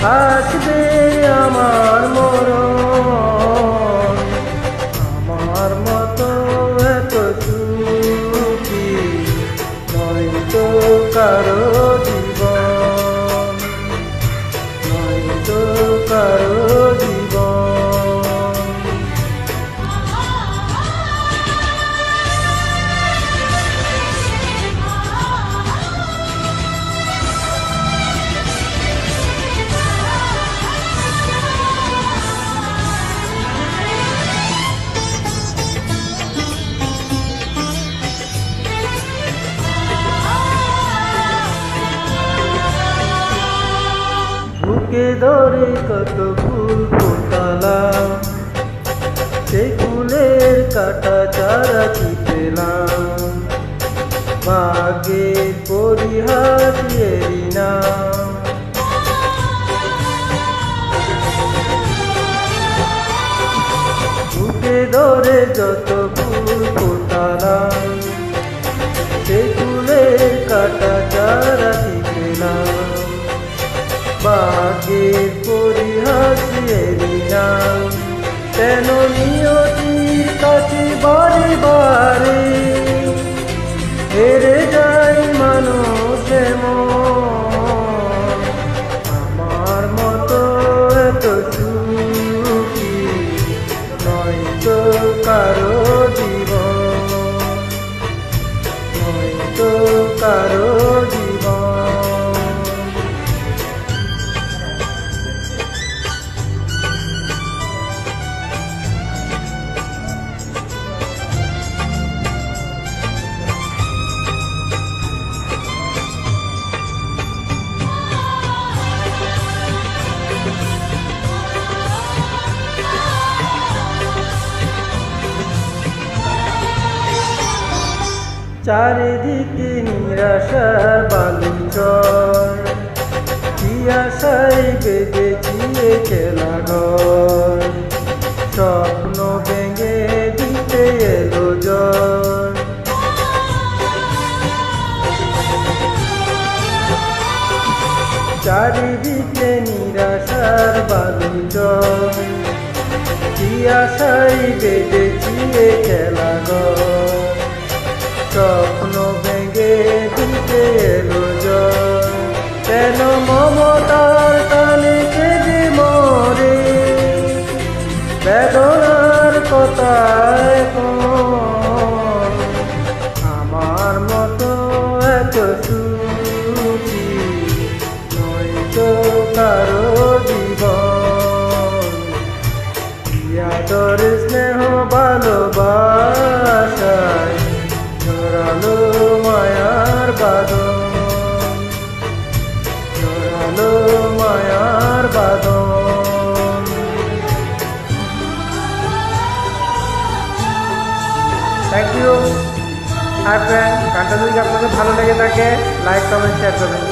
আসবে আমার মরণ, আমার মতো এত সুখী নয়তো কারো জীবন, নয়তো কারো জীবন। বুকে ধরে কত ফুল ফোটালাম, সেই ফুলের কাটা চারা চিপেলাম, ভাগ্যের পরিহাস এরি না। বুকে ধরে যত ফুল ফোটালাম, সেই ফুলের কাটা চারা চিপেলাম, ভাগ্যের পরিহাস এরি না। কেন নিয়তির কাছে বারে বারে হেরে যায় মানুষ এমন, আমার মতো এত সুখী নয়তো কারো জীবন, নয়তো কারো জীবন। চারিদিকে নিরাশার বালুচর, কি আশায় বেঁধেছি এ খেলাঘর, স্বপ্ন ভেঙে দিতে এলো জ্বর। চারিদিকে নিরাশার বালুচর, কি আশায় বেঁধেছি এ খেলাঘর, স্বপ্ন ভেঙে দিতে এলো জ্বর। কেন মমতার টানে কেঁদে মরে, বেদনার কথা এখন, আমার মতো এত সুখী নয়তো কারো জীবন। আদর স্নেহ ভালোবাসায় জড়ালো মায়ার বাঁধন, জড়ালো মায়ার বাঁধন। Thank you hi friend. গানটা যদি আপনাদের ভালো লেগে থাকে লাইক কমেন্ট শেয়ার করবেন।